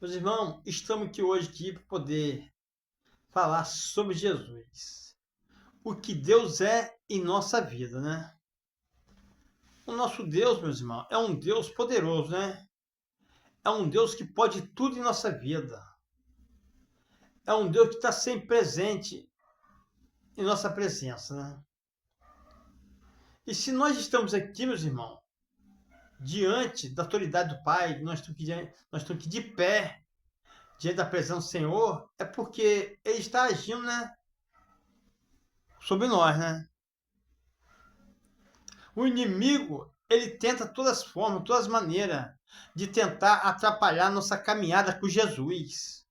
Meus irmãos, estamos aqui para poder falar sobre Jesus. O que Deus é em nossa vida, né? O nosso Deus, meus irmãos, é um Deus poderoso, né? É um Deus que pode tudo em nossa vida. É um Deus que está sempre presente em nossa presença, né? E se nós estamos aqui, meus irmãos, diante da autoridade do Pai, nós estamos aqui de pé, diante da presença do Senhor, é porque Ele está agindo, né? Sobre nós, né? O inimigo, ele tenta todas as formas, todas as maneiras de tentar atrapalhar nossa caminhada com Jesus.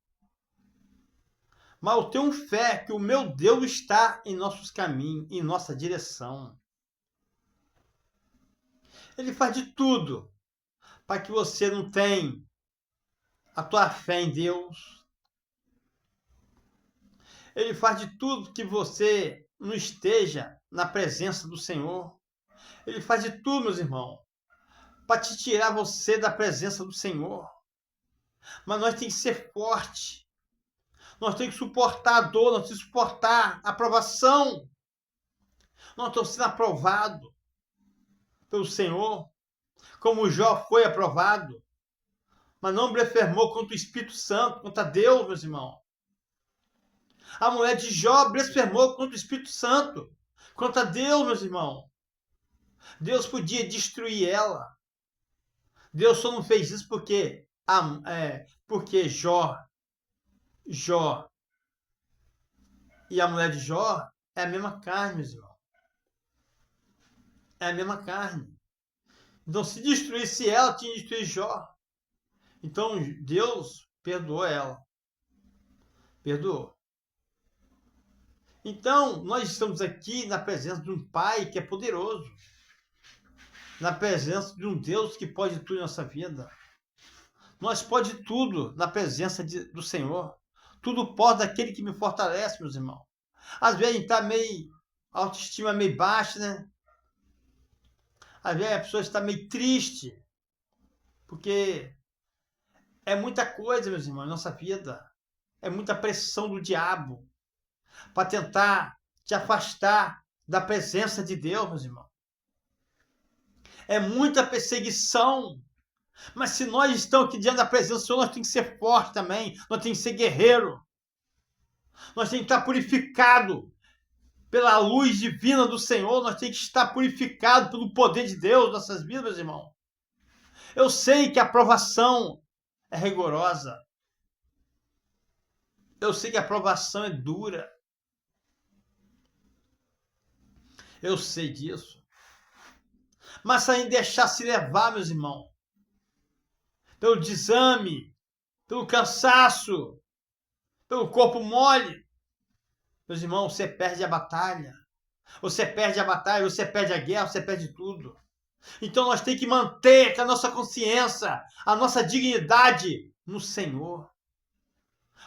Mas eu tenho fé que o meu Deus está em nossos caminhos, em nossa direção. Ele faz de tudo para que você não tenha a tua fé em Deus. Ele faz de tudo que você não esteja na presença do Senhor. Ele faz de tudo, meus irmãos, para te tirar você da presença do Senhor. Mas nós temos que ser forte. Nós temos que suportar a dor, nós temos que suportar a aprovação. Nós estamos sendo aprovados pelo Senhor, como Jó foi aprovado. Mas não blasfemou contra o Espírito Santo, contra Deus, meus irmãos. A mulher de Jó blasfemou contra o Espírito Santo, contra Deus, meus irmãos. Deus podia destruir ela. Deus só não fez isso porque Jó e a mulher de Jó é a mesma carne, meus irmãos. É a mesma carne. Então, se destruísse ela, tinha que destruir Jó. Então, Deus perdoou ela. Perdoou. Então, nós estamos aqui na presença de um Pai que é poderoso. Na presença de um Deus que pode tudo em nossa vida. Nós pode tudo na presença do Senhor. Tudo pode daquele que me fortalece, meus irmãos. Às vezes a gente está a autoestima meio baixa, né? Às vezes a pessoa está meio triste. Porque é muita coisa, meus irmãos, em nossa vida. É muita pressão do diabo para tentar te afastar da presença de Deus, meus irmãos. É muita perseguição. Mas se nós estamos aqui diante da presença do Senhor, nós temos que ser fortes também. Nós temos que ser guerreiro. Nós temos que estar purificado pela luz divina do Senhor. Nós temos que estar purificado pelo poder de Deus em nossas vidas, meus irmãos. Eu sei que a provação é rigorosa. Eu sei que a provação é dura. Eu sei disso. Mas se a gente deixar se levar, meus irmãos, pelo desame, pelo cansaço, pelo corpo mole, meus irmãos, você perde a batalha. Você perde a batalha, você perde a guerra, você perde tudo. Então nós temos que manter a nossa consciência, a nossa dignidade no Senhor.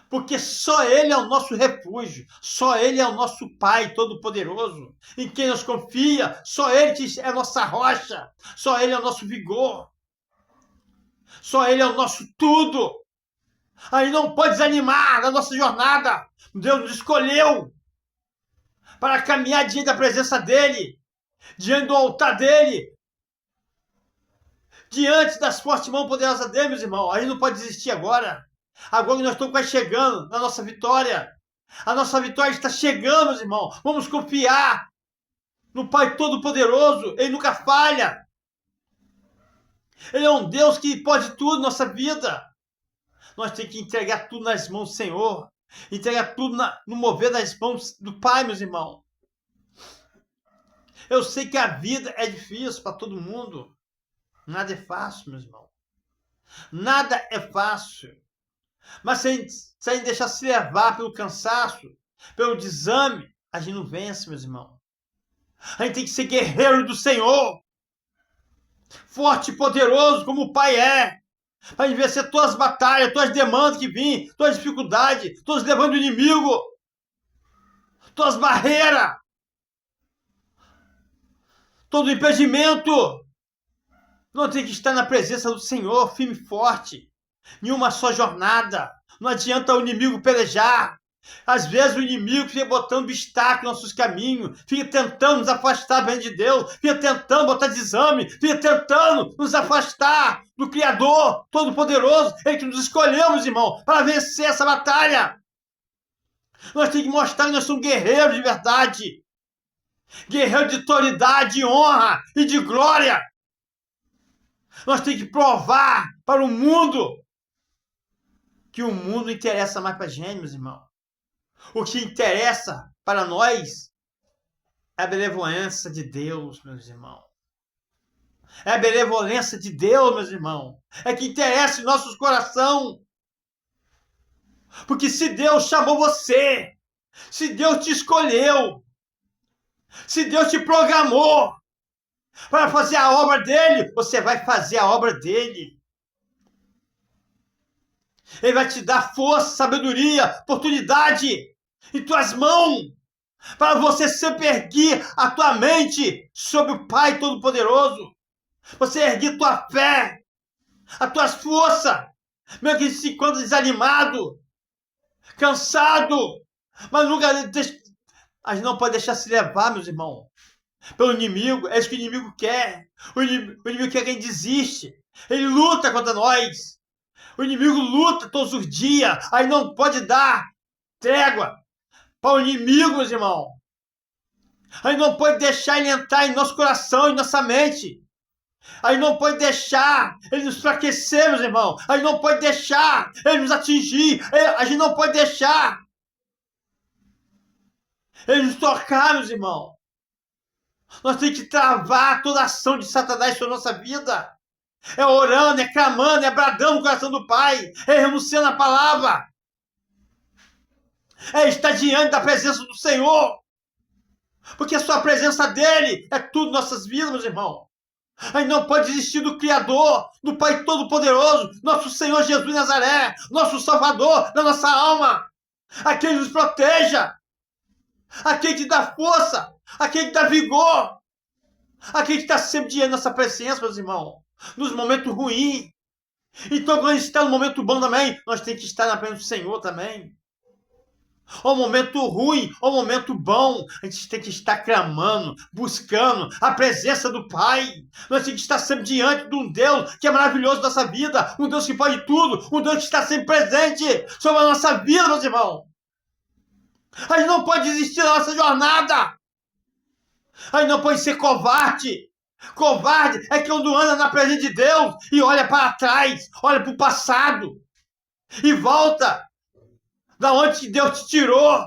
Porque só Ele é o nosso refúgio, só Ele é o nosso Pai Todo-Poderoso, em quem nós confia, só Ele que é a nossa rocha, só Ele é o nosso vigor, só Ele é o nosso tudo. Aí não pode desanimar na nossa jornada. Deus nos escolheu para caminhar diante da presença dEle, diante do altar dEle, diante das fortes mãos poderosas dEle, meus irmãos. A gente não pode desistir agora. Agora que nós estamos quase chegando na nossa vitória. A nossa vitória está chegando, meus irmãos. Vamos confiar no Pai Todo-Poderoso. Ele nunca falha. Ele é um Deus que pode tudo na nossa vida. Nós temos que entregar tudo nas mãos do Senhor. Entregar tudo no mover das mãos do Pai, meus irmãos. Eu sei que a vida é difícil para todo mundo. Nada é fácil, meus irmãos. Nada é fácil. Mas se a gente deixar se levar pelo cansaço, pelo desame, a gente não vence, meus irmãos. A gente tem que ser guerreiro do Senhor. Forte e poderoso como o Pai é. Para gente vencer todas as batalhas, todas as demandas que vêm, todas as dificuldades, todos os levantes do inimigo, todas as barreiras, todo o impedimento. Nós temos que estar na presença do Senhor, firme e forte. em uma só jornada. Não adianta o inimigo pelejar. Às vezes o inimigo fica botando obstáculo nos nossos caminhos, fica tentando nos afastar do reino de Deus, fica tentando botar desame, fica tentando nos afastar do Criador Todo-Poderoso, Ele que nos escolheu, meus irmãos, para vencer essa batalha. Nós temos que mostrar que nós somos guerreiros de verdade, guerreiros de autoridade, de honra e de glória. Nós temos que provar para o mundo que o mundo não interessa mais para a gente, meus irmãos. O que interessa para nós é a benevolência de Deus, meus irmãos. É a benevolência de Deus, meus irmãos. É que interessa em nossos corações. Porque se Deus chamou você, se Deus te escolheu, se Deus te programou para fazer a obra dele, você vai fazer a obra dele. Ele vai te dar força, sabedoria, oportunidade em tuas mãos, para você sempre erguer a tua mente sobre o Pai Todo-Poderoso. Você erguer tua fé, as tuas forças, mesmo que se encontre desanimado, cansado, mas nunca a gente não pode deixar se levar, meus irmãos, pelo inimigo. É isso que o inimigo quer. O inimigo quer que a gente desiste. Ele luta contra nós. O inimigo luta todos os dias. Aí não pode dar trégua para o inimigo, meus irmãos. Aí não pode deixar ele entrar em nosso coração, em nossa mente. Aí não pode deixar ele nos enfraquecer, meus irmãos. Aí não pode deixar ele nos atingir. A gente não pode deixar ele nos tocar, meus irmãos. Nós temos que travar toda a ação de Satanás sobre a nossa vida. É orando, é clamando, é bradando no coração do Pai, é renunciando a palavra, é estar diante da presença do Senhor, porque a sua presença dele é tudo em nossas vidas, meus irmãos. A gente não pode desistir do Criador, do Pai Todo-Poderoso, nosso Senhor Jesus de Nazaré, nosso Salvador da nossa alma, aquele que nos proteja, aquele que dá força, aquele que dá vigor, aquele que está sempre diante da nossa presença, meus irmãos, nos momentos ruins. Então, quando a gente está no momento bom também, nós temos que estar na presença do Senhor também. Ou momento ruim, ou momento bom, a gente tem que estar clamando, buscando a presença do Pai. Nós temos que estar sempre diante de um Deus que é maravilhoso na nossa vida, um Deus que pode tudo, um Deus que está sempre presente sobre a nossa vida, meus irmãos. A gente não pode desistir da nossa jornada. A gente não pode ser covarde. Covarde é quando anda na presença de Deus e olha para trás, olha para o passado e volta da onde Deus te tirou.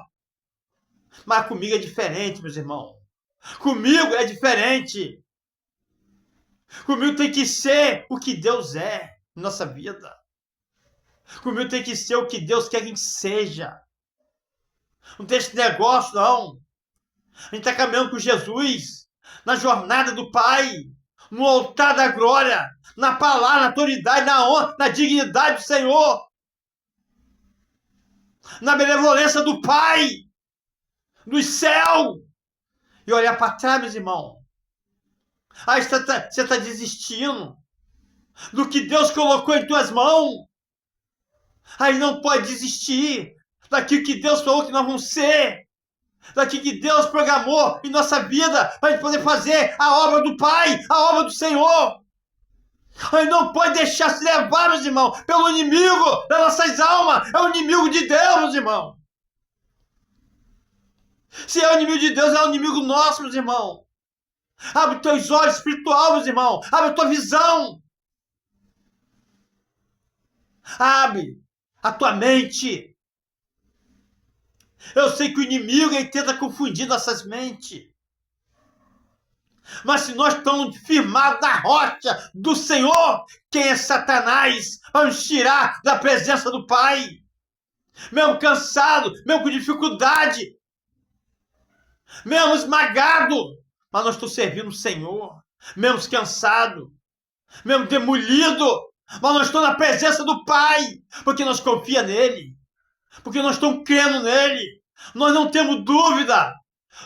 Mas comigo é diferente, meus irmãos. Comigo é diferente. Comigo tem que ser o que Deus é em nossa vida. Comigo tem que ser o que Deus quer que seja. Não tem esse negócio, não. A gente está caminhando com Jesus na jornada do Pai, no altar da glória, na palavra, na autoridade, na honra, na dignidade do Senhor, na benevolência do Pai, dos céus. E olhar para trás, meus irmãos. Aí você está desistindo do que Deus colocou em tuas mãos. Aí não pode desistir daquilo que Deus falou que nós vamos ser, daquilo que Deus programou em nossa vida, para a gente poder fazer a obra do Pai, a obra do Senhor. Aí não pode deixar se levar, meus irmãos, pelo inimigo das nossas almas. É o inimigo de Deus, meus irmãos. Se é o inimigo de Deus, é o inimigo nosso, meus irmãos. Abre teus olhos espirituais, meus irmãos. Abre a tua visão. Abre a tua mente. Eu sei que o inimigo ele tenta confundir nossas mentes. Mas se nós estamos firmados na rocha do Senhor, quem é Satanás para nos tirar da presença do Pai? Mesmo cansado, mesmo com dificuldade, mesmo esmagado, mas nós estamos servindo o Senhor. Mesmo cansado, mesmo demolido, mas nós estamos na presença do Pai, porque nós confiamos nele, porque nós estamos crendo nele. Nós não temos dúvida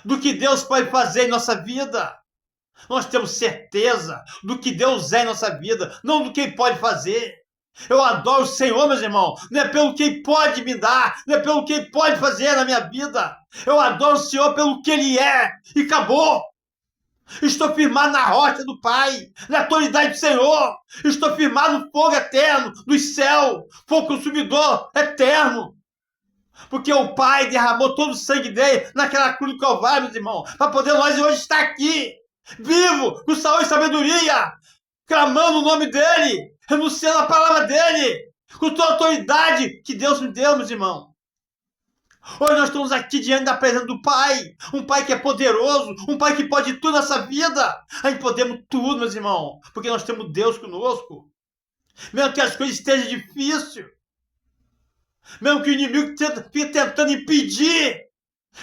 do que Deus pode fazer em nossa vida. Nós temos certeza do que Deus é em nossa vida, não do que Ele pode fazer. Eu adoro o Senhor, meus irmãos. Não é pelo que Ele pode me dar, não é pelo que Ele pode fazer na minha vida. Eu adoro o Senhor pelo que Ele é. E acabou. Estou firmado na rocha do Pai, na autoridade do Senhor. Estou firmado no fogo eterno dos céus, fogo consumidor eterno. Porque o Pai derramou todo o sangue dele naquela cruz do Calvário, meus irmãos, para poder nós hoje estar aqui, vivo, com saúde e sabedoria, clamando o nome dele, renunciando a palavra dele, com toda a autoridade que Deus me deu, meus irmãos. Hoje nós estamos aqui diante da presença do Pai, um Pai que é poderoso, um Pai que pode tudo nessa vida. A gente podemos tudo, meus irmãos, porque nós temos Deus conosco. Mesmo que as coisas estejam difíceis, mesmo que o inimigo fique tentando impedir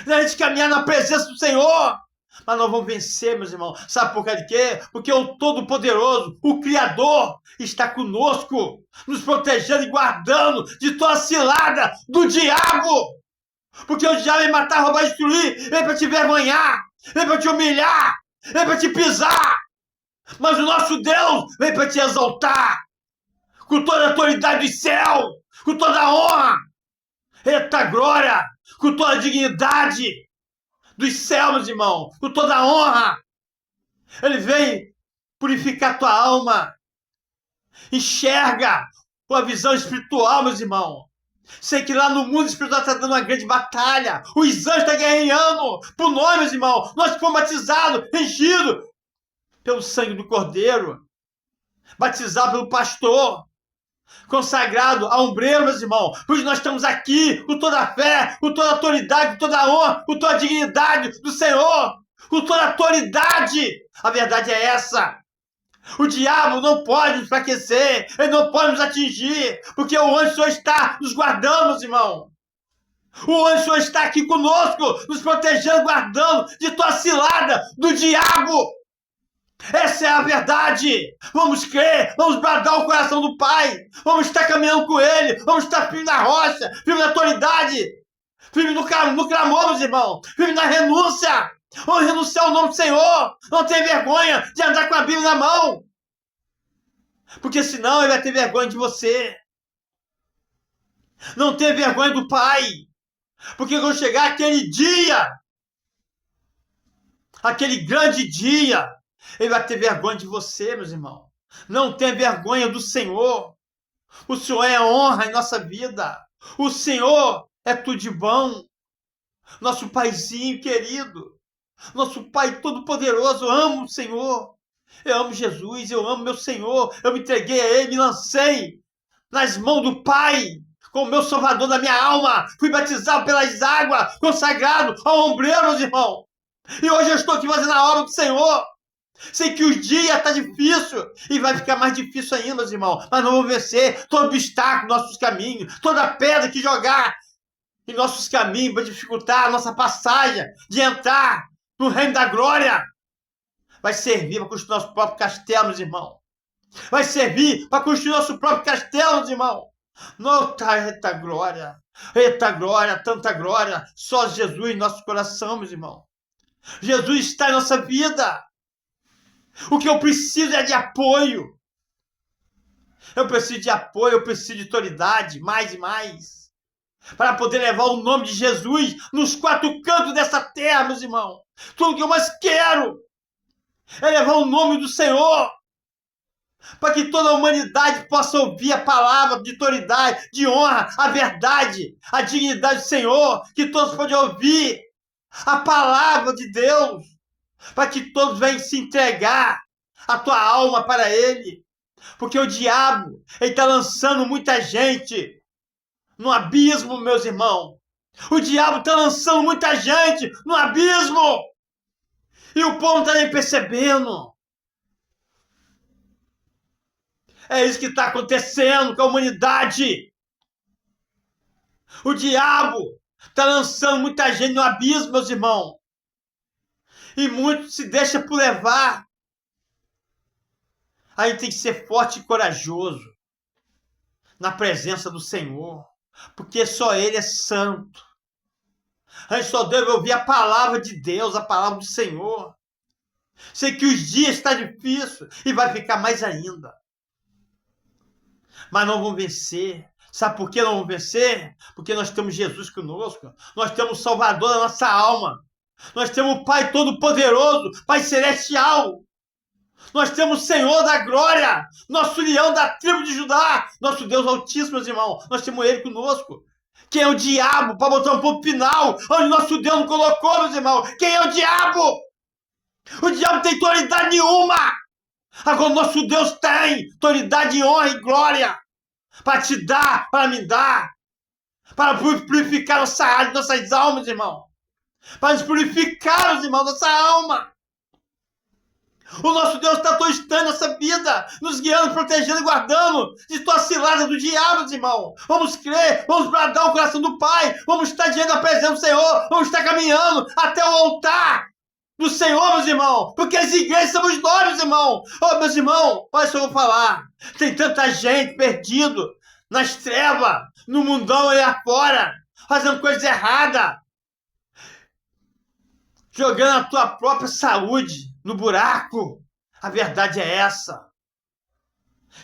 a gente caminhar na presença do Senhor, mas nós vamos vencer, meus irmãos. Sabe por causa de quê? Porque o Todo-Poderoso, o Criador, está conosco, nos protegendo e guardando de toda cilada do diabo. Porque o diabo vem matar, roubar e destruir, vem para te envergonhar, vem para te humilhar, vem para te pisar. Mas o nosso Deus vem para te exaltar, com toda a autoridade do céu, com toda a honra, eita glória, com toda a dignidade dos céus, meus irmãos, com toda a honra. Ele vem purificar tua alma. Enxerga com a visão espiritual, meus irmãos. Sei que lá no mundo espiritual está dando uma grande batalha. Os anjos estão guerreando por nós, meus irmãos. Nós que fomos batizados, enchidos pelo sangue do Cordeiro, batizados pelo pastor, consagrado a ombreiro, meus irmãos. Pois nós estamos aqui com toda a fé, com toda a autoridade, com toda a honra, com toda a dignidade do Senhor, com toda a autoridade. A verdade é essa. O diabo não pode nos enfraquecer, ele não pode nos atingir, porque o anjo do Senhor está nos guardando, meus irmãos. O anjo do Senhor está aqui conosco, nos protegendo, guardando de toda cilada do diabo. Essa é a verdade. Vamos crer, vamos bradar o coração do Pai, vamos estar caminhando com Ele, vamos estar firme na rocha, firme na autoridade, firme no clamor, meus irmãos, firme na renúncia. Vamos renunciar ao nome do Senhor. Não tem vergonha de andar com a Bíblia na mão, porque senão Ele vai ter vergonha de você. Não tem vergonha do Pai, porque quando chegar aquele dia, aquele grande dia, Ele vai ter vergonha de você, meus irmãos. Não tem vergonha do Senhor. O Senhor é honra em nossa vida. O Senhor é tudo de bom. Nosso Paizinho querido, nosso Pai Todo-Poderoso, eu amo o Senhor. Eu amo Jesus, eu amo meu Senhor. Eu me entreguei a Ele, me lancei nas mãos do Pai, como meu Salvador da minha alma. Fui batizado pelas águas, consagrado ao ombreiro, meus irmãos. E hoje eu estou aqui fazendo a obra do Senhor. Sei que os dias estão difíceis e vai ficar mais difícil ainda, meus irmãos. Mas não vamos vencer todo obstáculo nos nossos caminhos, toda pedra que jogar em nossos caminhos para dificultar a nossa passagem de entrar no reino da glória. Vai servir para construir nosso próprio castelo, meus irmãos. Vai servir para construir nosso próprio castelo, meus irmãos. Eita glória, tanta glória. Só Jesus em nosso coração, meus irmãos. Jesus está em nossa vida. O que eu preciso é de apoio. Eu preciso de apoio, eu preciso de autoridade, mais e mais, para poder levar o nome de Jesus nos quatro cantos dessa terra, meus irmãos. Tudo que eu mais quero é levar o nome do Senhor, para que toda a humanidade possa ouvir a palavra de autoridade, de honra, a verdade, a dignidade do Senhor, que todos possam ouvir a palavra de Deus, para que todos venham se entregar a tua alma para Ele, porque o diabo está lançando muita gente no abismo, meus irmãos. O diabo está lançando muita gente no abismo e o povo não está nem percebendo. É isso que está acontecendo com a humanidade. O diabo está lançando muita gente no abismo, meus irmãos. E muitos se deixam por levar. A gente tem que ser forte e corajoso na presença do Senhor, porque só Ele é santo. A gente só deve ouvir a palavra de Deus, a palavra do Senhor. Sei que os dias estão difíceis e vai ficar mais ainda. mas não vão vencer. Sabe por que não vão vencer? Porque nós temos Jesus conosco. Nós temos o Salvador da nossa alma. Nós temos o Pai Todo-Poderoso, Pai Celestial. Nós temos o Senhor da glória, nosso leão da tribo de Judá, nosso Deus Altíssimo, meus irmãos. Nós temos Ele conosco. Quem é o diabo para botar um ponto final onde nosso Deus não colocou, meus irmãos? Quem é o diabo? O diabo não tem autoridade nenhuma. Agora o nosso Deus tem autoridade, honra e glória para te dar, para me dar, para purificar nossas almas, irmão. Para nos purificar, meus irmãos, nossa alma. O nosso Deus está tostando nossa vida, nos guiando, protegendo e guardando de toda cilada do diabo, meus irmãos. Vamos crer, vamos bradar o coração do Pai, vamos estar diante da presença do Senhor, vamos estar caminhando até o altar do Senhor, meus irmãos, porque as igrejas somos nós, meus irmãos. Oh, meus irmãos, olha só, eu vou falar. Tem tanta gente perdido nas trevas, no mundão aí afora, fazendo coisas erradas, jogando a tua própria saúde no buraco. A verdade é essa.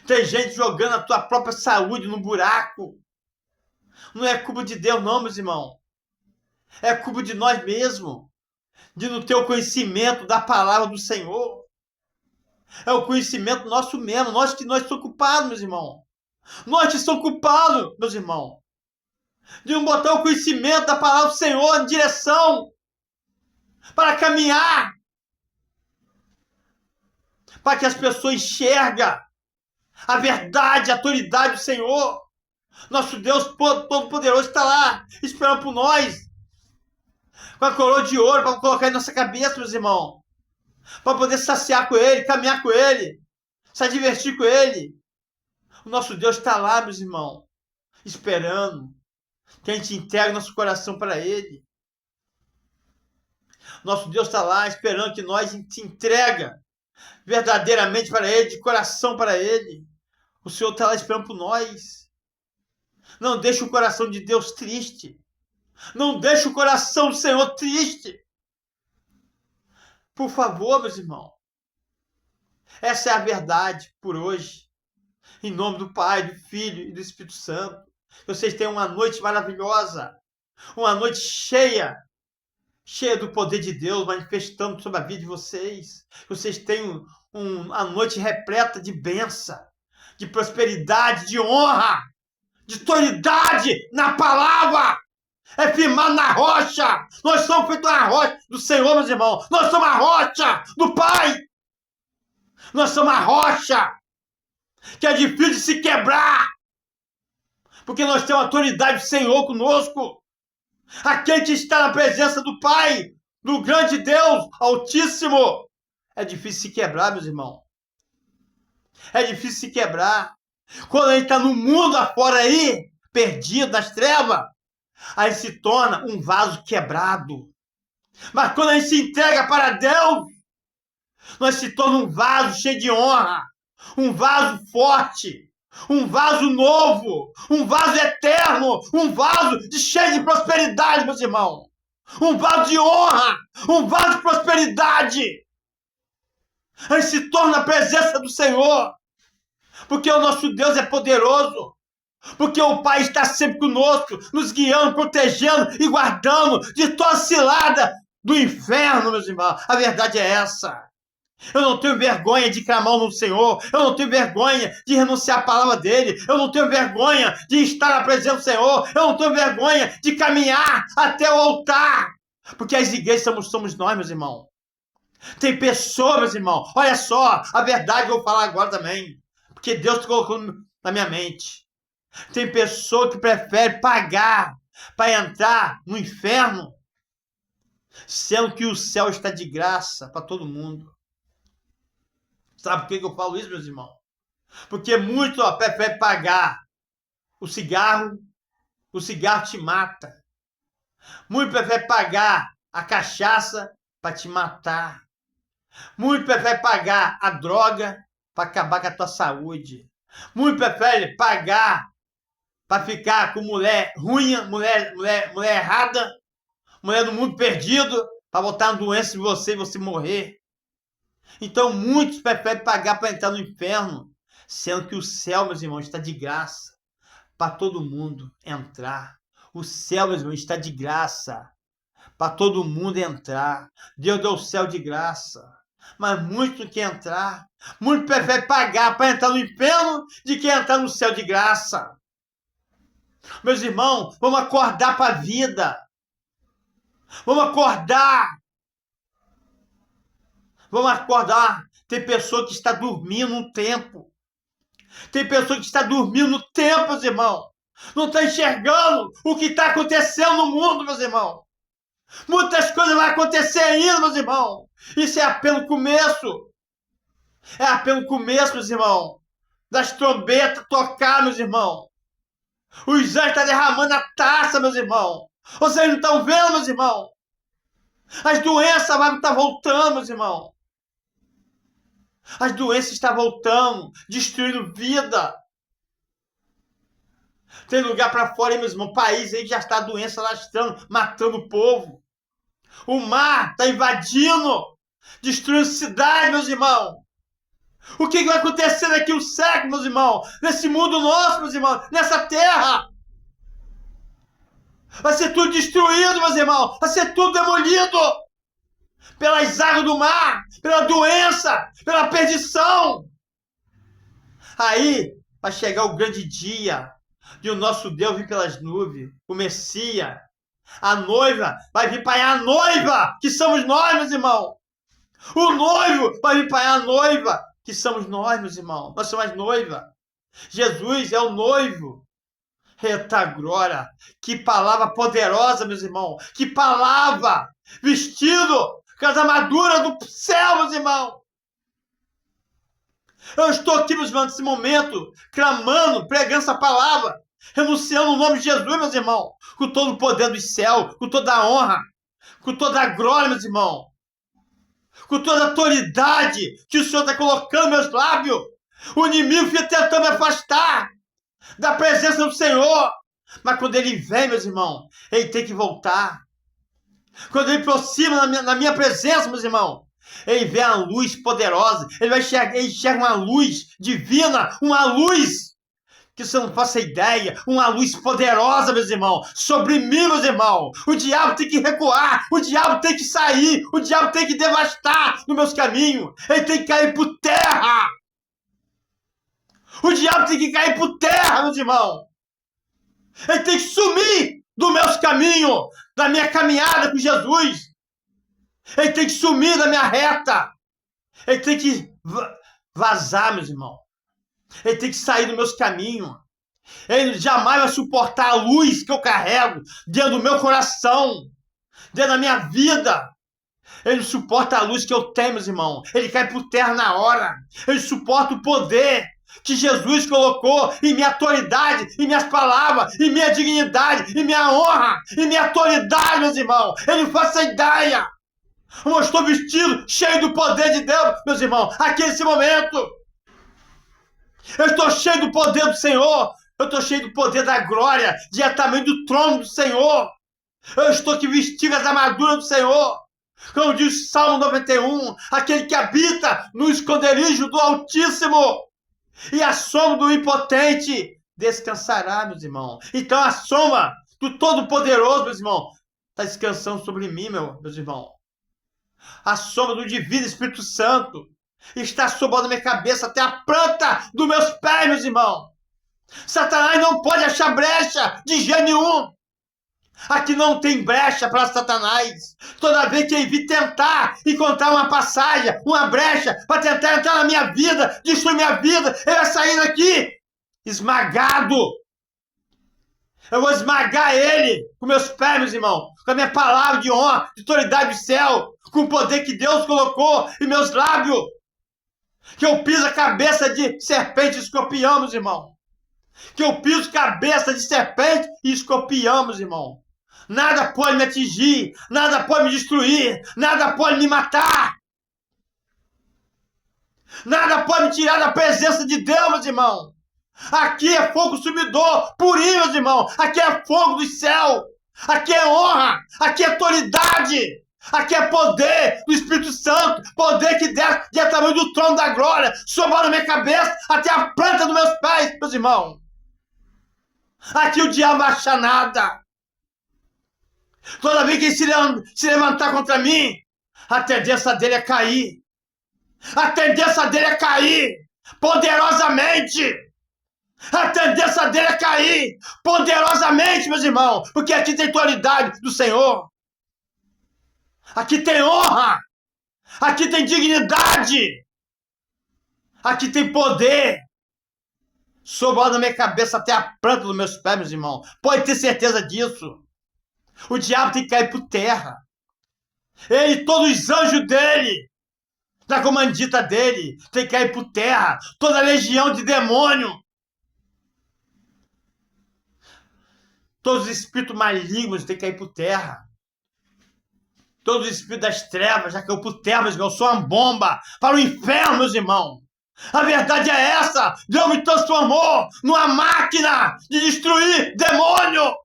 Tem gente jogando a tua própria saúde no buraco. Não é culpa de Deus, não, meus irmãos. É culpa de nós mesmos, de não ter o conhecimento da palavra do Senhor. É o conhecimento nosso mesmo. Nós somos culpados, meus irmãos. Nós que somos culpados, meus irmãos, de não botar o conhecimento da palavra do Senhor em direção para caminhar, para que as pessoas enxergam a verdade, a autoridade do Senhor. Nosso Deus Todo-Poderoso está lá, esperando por nós, com a coroa de ouro para colocar em nossa cabeça, meus irmãos, para poder saciar com Ele, caminhar com Ele, se divertir com Ele. O nosso Deus está lá, meus irmãos, esperando que a gente entregue nosso coração para Ele. Nosso Deus está lá esperando que nós se entrega verdadeiramente para Ele, de coração para Ele. O Senhor está lá esperando por nós. Não deixe o coração de Deus triste. Não deixe o coração do Senhor triste. Por favor, meus irmãos. Essa é a verdade por hoje. Em nome do Pai, do Filho e do Espírito Santo. Vocês tenham uma noite maravilhosa. Uma noite cheia do poder de Deus manifestando sobre a vida de vocês. Vocês tenham uma noite repleta de bênção, de prosperidade, de honra, de autoridade na palavra. É firmado na rocha. Nós somos feitos na rocha do Senhor, meus irmãos. Nós somos a rocha do Pai. Nós somos a rocha que é difícil de se quebrar, porque nós temos a autoridade do Senhor conosco. Aquele que está na presença do Pai, do grande Deus Altíssimo. É difícil se quebrar, meus irmãos. É difícil se quebrar. Quando a gente está no mundo afora aí, perdido nas trevas, aí se torna um vaso quebrado. Mas quando a gente se entrega para Deus, nós se torna um vaso cheio de honra, um vaso forte, um vaso novo, um vaso eterno, um vaso cheio de prosperidade, meus irmãos. Um vaso de honra, um vaso de prosperidade. A gente se torna a presença do Senhor, porque o nosso Deus é poderoso, porque o Pai está sempre conosco, nos guiando, protegendo e guardando de toda cilada do inferno, meus irmãos. A verdade é essa. Eu não tenho vergonha de clamar no Senhor. Eu não tenho vergonha de renunciar à palavra dele. Eu não tenho vergonha de estar na presença do Senhor. Eu não tenho vergonha de caminhar até o altar. Porque as igrejas somos nós, meus irmãos. Tem pessoas, meus irmãos. Olha só, a verdade eu vou falar agora também. Porque Deus colocou na minha mente. Tem pessoa que prefere pagar para entrar no inferno, sendo que o céu está de graça para todo mundo. Sabe por que eu falo isso, meus irmãos? Porque muito prefere pagar o cigarro te mata. Muito prefere pagar a cachaça para te matar. Muito prefere pagar a droga para acabar com a tua saúde. Muito prefere pagar para ficar com mulher ruim, mulher errada, mulher do mundo perdido, para botar uma doença em você e você morrer. Então muitos preferem pagar para entrar no inferno, Sendo que o céu, meus irmãos, está de graça para todo mundo entrar. O céu, meus irmãos, está de graça para todo mundo entrar. Deus deu o céu de graça. Mas muitos não querem entrar. Muitos preferem pagar para entrar no inferno do que entrar no céu de graça. Meus irmãos, vamos acordar para a vida. Vamos acordar. Vamos acordar. Tem pessoa que está dormindo um tempo. Tem pessoa que está dormindo no tempo, meus irmãos. Não está enxergando o que está acontecendo no mundo, meus irmãos. Muitas coisas vão acontecer ainda, meus irmãos. Isso é apenas o começo. É apenas o começo, meus irmãos. Das trombetas tocar, meus irmãos. Os anjos estão derramando a taça, meus irmãos. Vocês não estão vendo, meus irmãos? As doenças vão estar voltando, meus irmãos. As doenças estão voltando, destruindo vida. Tem lugar para fora, aí, meus irmãos. País aí já está a doença lastrando, matando o povo. O mar está invadindo, destruindo cidade, meus irmãos. O que vai acontecer daqui a um século, meus irmãos? Nesse mundo nosso, meus irmãos, nessa terra. Vai ser tudo destruído, meus irmãos. Vai ser tudo demolido. Pelas águas do mar, pela doença, pela perdição. Aí vai chegar o grande dia de o nosso Deus vir pelas nuvens, o Messias. A noiva vai vir para a noiva, que somos nós, meus irmãos. O noivo vai vir para a noiva, que somos nós, meus irmãos. Nós somos as noivas. Jesus é o noivo. Eita glória! Que palavra poderosa, meus irmãos. Que palavra! Vestido com as armaduras do céu, meus irmãos. Eu estou aqui, meus irmãos, nesse momento, clamando, pregando essa palavra, renunciando o nome de Jesus, meus irmãos, com todo o poder do céu, com toda a honra, com toda a glória, meus irmãos, com toda a autoridade que o Senhor está colocando nos meus lábios. O inimigo fica tentando me afastar da presença do Senhor, mas quando ele vem, meus irmãos, ele tem que voltar. Quando ele aproxima na minha presença, meus irmãos, ele vê a luz poderosa, ele enxerga uma luz divina, uma luz que você não faça ideia, uma luz poderosa, meus irmãos, sobre mim, meus irmãos. O diabo tem que recuar, o diabo tem que sair, o diabo tem que devastar nos meus caminhos, ele tem que cair por terra. O diabo tem que cair por terra, meus irmãos. Ele tem que sumir dos meus caminhos, da minha caminhada com Jesus. Ele tem que sumir da minha reta. Ele tem que vazar, meus irmãos. Ele tem que sair dos meus caminhos. Ele jamais vai suportar a luz que eu carrego dentro do meu coração, dentro da minha vida. Ele não suporta a luz que eu tenho, meus irmãos. Ele cai por terra na hora. Ele suporta o poder que Jesus colocou em minha autoridade, em minhas palavras, em minha dignidade, em minha honra, em minha autoridade, meus irmãos. Ele não faz essa ideia. Eu estou vestido, cheio do poder de Deus, meus irmãos, aqui nesse momento. Eu estou cheio do poder do Senhor. Eu estou cheio do poder da glória, diretamente do trono do Senhor. Eu estou aqui vestido as armaduras do Senhor. Como diz o Salmo 91, aquele que habita no esconderijo do Altíssimo e a sombra do Impotente descansará, meus irmãos. Então a sombra do Todo-Poderoso, meus irmãos, está descansando sobre mim, meus irmãos. A sombra do Divino Espírito Santo está sobre a minha cabeça até a planta dos meus pés, meus irmãos. Satanás não pode achar brecha de jeito nenhum. Aqui não tem brecha para Satanás. Toda vez que ele vir tentar encontrar uma passagem, uma brecha, para tentar entrar na minha vida, destruir minha vida, ele vai sair daqui esmagado. Eu vou esmagar ele com meus pés, meus irmãos, com a minha palavra de honra, de autoridade do céu, com o poder que Deus colocou em meus lábios. Que eu piso a cabeça de serpente e escorpião, meus irmãos. Que eu piso cabeça de serpente e escorpião, meus irmãos. Nada pode me atingir, nada pode me destruir, nada pode me matar. Nada pode me tirar da presença de Deus, meus irmãos. Aqui é fogo consumidor, purinho, meus irmãos. Aqui é fogo do céu. Aqui é honra, aqui é autoridade. Aqui é poder do Espírito Santo, poder que desce do tamanho do trono da glória, sobre a minha cabeça até a planta dos meus pés, meus irmãos. Aqui o diabo não acha nada. Toda vez que ele se levantar contra mim, a tendência dele é cair. A tendência dele é cair poderosamente. A tendência dele é cair poderosamente, meus irmãos, porque aqui tem autoridade do Senhor. Aqui tem honra. Aqui tem dignidade. Aqui tem poder. Sobre a minha cabeça até a planta dos meus pés, meus irmãos. Pode ter certeza disso. O diabo tem que cair por terra. Ele e todos os anjos dele, da comandita dele, tem que cair por terra. Toda a legião de demônio. Todos os espíritos malignos têm que cair por terra. Todos os espíritos das trevas já caiu por terra, meus irmãos. Eu sou uma bomba para o inferno, meus irmãos. A verdade é essa. Deus me transformou numa máquina de destruir demônio.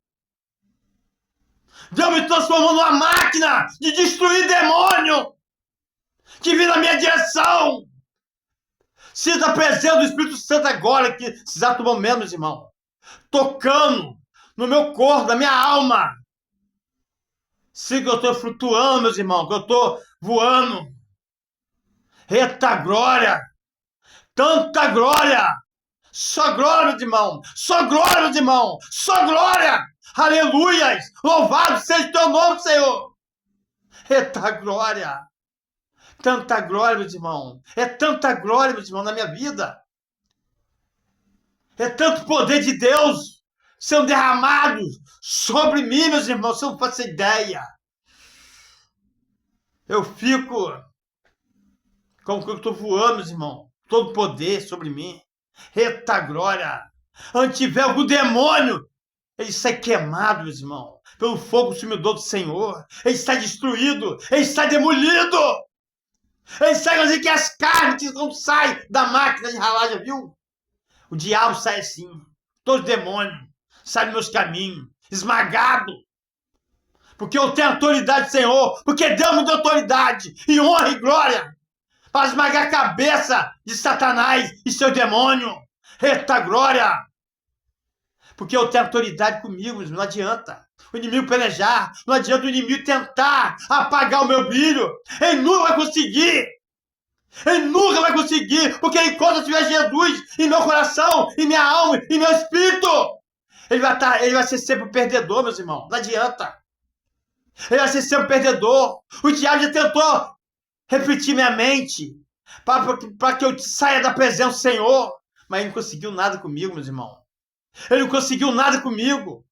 Deus me transformou numa máquina de destruir demônio que vem na minha direção. Sinta a presença do Espírito Santo agora, aqui, nesse exato momento, meus irmãos. Tocando no meu corpo, na minha alma. Sim, que eu estou flutuando, meus irmãos, que eu estou voando. Eita glória! Tanta glória! Só glória, meus irmãos! Só glória, meus irmãos! Só glória! Aleluias! Louvado seja o teu nome, Senhor! Eita glória! Tanta glória, meus irmãos! É tanta glória, meus irmãos, na minha vida! É tanto poder de Deus sendo derramado sobre mim, meus irmãos, você não faz ideia. Eu fico como que eu estou voando, meus irmãos. Todo poder sobre mim. Eita glória! Onde tiver algum demônio, ele sai queimado, meus irmãos, pelo fogo consumidor do Senhor. Ele sai destruído, ele sai demolido. Ele sai assim que as carnes que não saem da máquina de ralar, já viu? O diabo sai assim. Todo demônio sai dos meus caminhos, esmagado. Porque eu tenho autoridade do Senhor, porque Deus me deu autoridade e honra e glória para esmagar a cabeça de Satanás e seu demônio. Eita glória! Porque eu tenho autoridade comigo, não adianta o inimigo pelejar, não adianta o inimigo tentar apagar o meu brilho. Ele nunca vai conseguir. Ele nunca vai conseguir, porque enquanto eu tiver Jesus em meu coração, em minha alma, em meu espírito, ele vai ser sempre o perdedor, meus irmãos. Não adianta. Ele vai ser sempre o perdedor. O diabo já tentou repetir minha mente para que eu saia da presença do Senhor, mas ele não conseguiu nada comigo, meus irmãos. Ele não conseguiu nada comigo.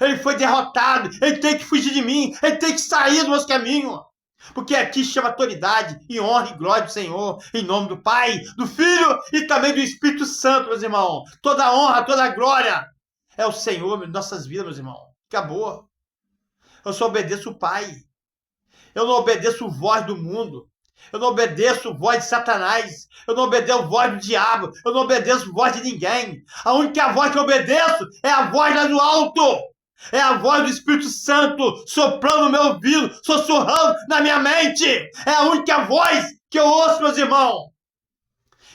Ele foi derrotado. Ele tem que fugir de mim. Ele tem que sair dos meus caminhos. Porque aqui chama autoridade e honra e glória do Senhor, em nome do Pai, do Filho e também do Espírito Santo, meus irmãos. Toda a honra, toda a glória é o Senhor em nossas vidas, meus irmãos. Acabou. Eu só obedeço o Pai. Eu não obedeço a voz do mundo. Eu não obedeço a voz de Satanás. Eu não obedeço a voz do diabo. Eu não obedeço a voz de ninguém. A única voz que eu obedeço é a voz lá do alto. É a voz do Espírito Santo soprando no meu ouvido, sussurrando na minha mente. É a única voz que eu ouço, meus irmãos.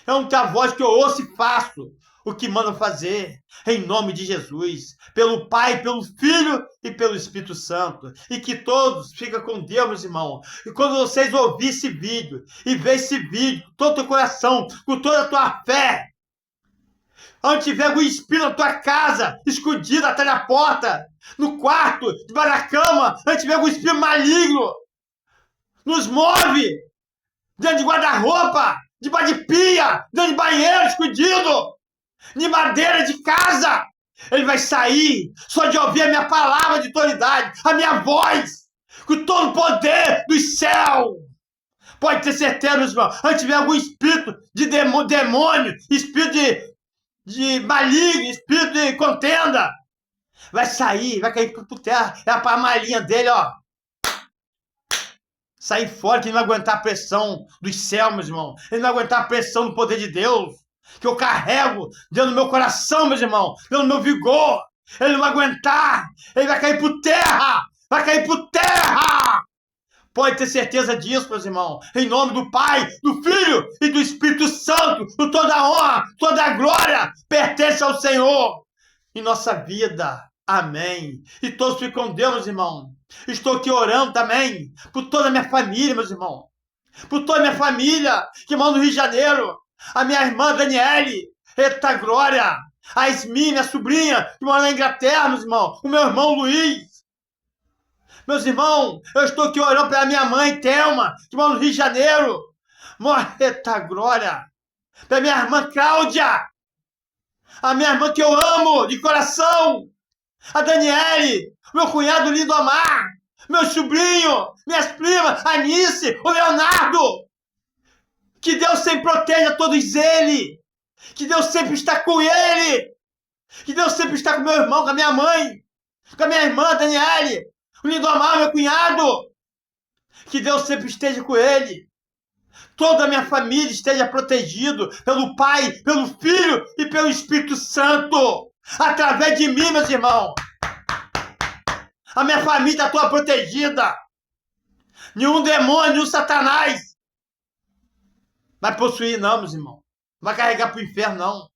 É a única voz que eu ouço e faço o que manda fazer. Em nome de Jesus. Pelo Pai, pelo Filho e pelo Espírito Santo. E que todos fiquem com Deus, meus irmãos. E quando vocês ouvirem esse vídeo e ver esse vídeo com todo o teu coração, com toda a tua fé, onde tiver algum espírito na tua casa, escondido atrás da porta, no quarto, debaixo da cama, onde tiver algum espírito maligno, nos move, dentro de guarda-roupa, debaixo de pia, dentro de banheiro, escondido, de madeira de casa, ele vai sair só de ouvir a minha palavra de autoridade, a minha voz, com todo o poder do céu. Pode ter certeza, meus irmãos, onde tiver algum espírito de demônio, espírito de maligno, espírito de contenda, vai sair, vai cair por terra. É a malinha dele, ó. Sair fora, que ele não vai aguentar a pressão dos céus, meus irmãos. Ele não vai aguentar a pressão do poder de Deus, que eu carrego dentro do meu coração, meus irmãos, dentro do meu vigor. Ele não vai aguentar. Ele vai cair por terra. Vai cair por terra. Pode ter certeza disso, meus irmãos. Em nome do Pai, do Filho e do Espírito Santo, toda a honra, toda a glória pertence ao Senhor em nossa vida. Amém. E todos ficam com Deus, meus irmãos. Estou aqui orando também por toda a minha família, meus irmãos. Por toda a minha família que mora no Rio de Janeiro. A minha irmã Daniele. Eita glória. A Esmi, minha sobrinha, que mora na Inglaterra, meus irmãos. O meu irmão Luiz. Meus irmãos, eu estou aqui orando pela minha mãe, Thelma, que mora no Rio de Janeiro. Eita glória. Pela minha irmã Cláudia. A minha irmã que eu amo de coração. A Daniele. Meu cunhado lindo Amar. Meu sobrinho. Minhas primas. A Anice. O Leonardo. Que Deus sempre proteja todos eles. Que Deus sempre está com ele. Que Deus sempre está com meu irmão, com a minha mãe. Com a minha irmã, Daniele. O lindo Amar, meu cunhado. Que Deus sempre esteja com ele. Toda a minha família esteja protegido pelo Pai, pelo Filho e pelo Espírito Santo. Através de mim, meus irmãos. A minha família está toda protegida. Nenhum demônio, nenhum Satanás vai possuir, não, meus irmãos. Não vai carregar para o inferno, não.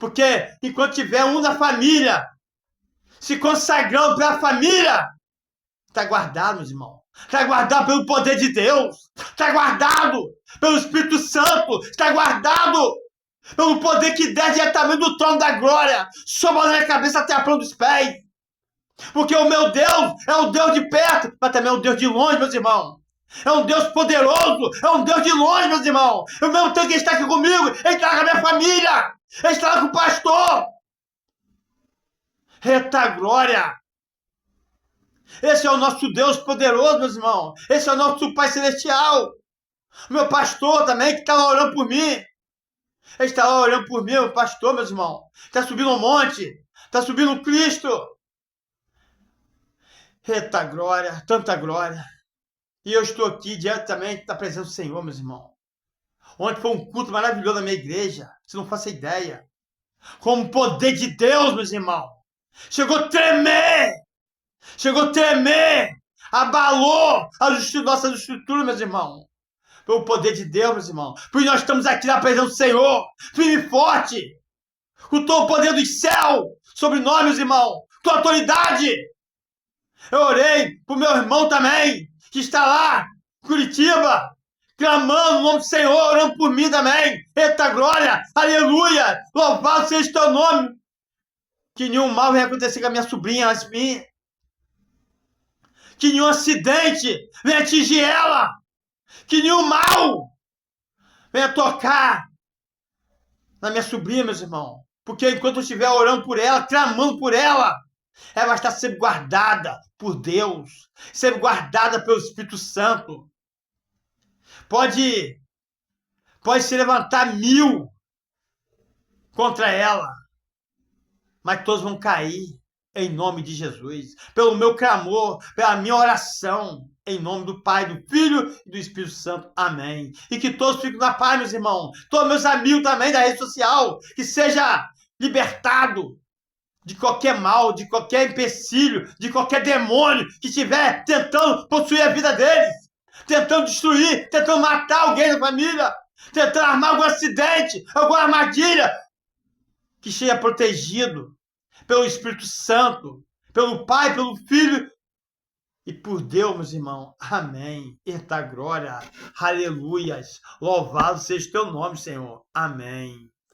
Porque enquanto tiver um da família se consagrando pela família, está guardado, meus irmãos. Está guardado pelo poder de Deus. Está guardado pelo Espírito Santo. Está guardado pelo poder que desce diretamente do trono da glória, sobre a minha cabeça até a planta dos pés. Porque o meu Deus é um Deus de perto, mas também é um Deus de longe, meus irmãos. É um Deus poderoso, é um Deus de longe, meus irmãos. O mesmo tempo que ele está aqui comigo, ele está com a minha família, ele está com o pastor. Eita glória! Esse é o nosso Deus poderoso, meus irmãos. Esse é o nosso Pai Celestial. O meu pastor também, que está lá orando por mim. Ele está lá orando por mim, meu pastor, meus irmãos. Está subindo um monte. Está subindo um Cristo. Eita glória, tanta glória. E eu estou aqui diretamente da presença do Senhor, meus irmãos. Ontem foi um culto maravilhoso na minha igreja. Você não faça ideia. Com o poder de Deus, meus irmãos. Chegou a tremer. Chegou a tremer. Abalou a nossa estrutura, meus irmãos. Pelo poder de Deus, meus irmãos. Porque nós estamos aqui na presença do Senhor. Firme e forte. Com todo o poder do céu sobre nós, meus irmãos. Com autoridade. Eu orei pro meu irmão também, que está lá, em Curitiba, clamando o nome do Senhor, orando por mim também. Eita glória, aleluia, louvado seja o teu nome. Que nenhum mal venha acontecer com a minha sobrinha, Yasmin. Que nenhum acidente venha atingir ela. Que nenhum mal venha tocar na minha sobrinha, meus irmãos. Porque enquanto eu estiver orando por ela, clamando por ela, ela vai estar sempre guardada por Deus, sempre guardada pelo Espírito Santo. Pode se levantar 1000 contra ela, mas todos vão cair em nome de Jesus, pelo meu clamor, pela minha oração, em nome do Pai, do Filho e do Espírito Santo. Amém. E que todos fiquem na paz, meus irmãos. Todos meus amigos também da rede social, que seja libertado de qualquer mal, de qualquer empecilho, de qualquer demônio que estiver tentando possuir a vida deles, tentando destruir, tentando matar alguém da família, tentando armar algum acidente, alguma armadilha, que seja protegido pelo Espírito Santo, pelo Pai, pelo Filho e por Deus, meus irmãos. Amém. Eita glória. Aleluias. Louvado seja o teu nome, Senhor. Amém.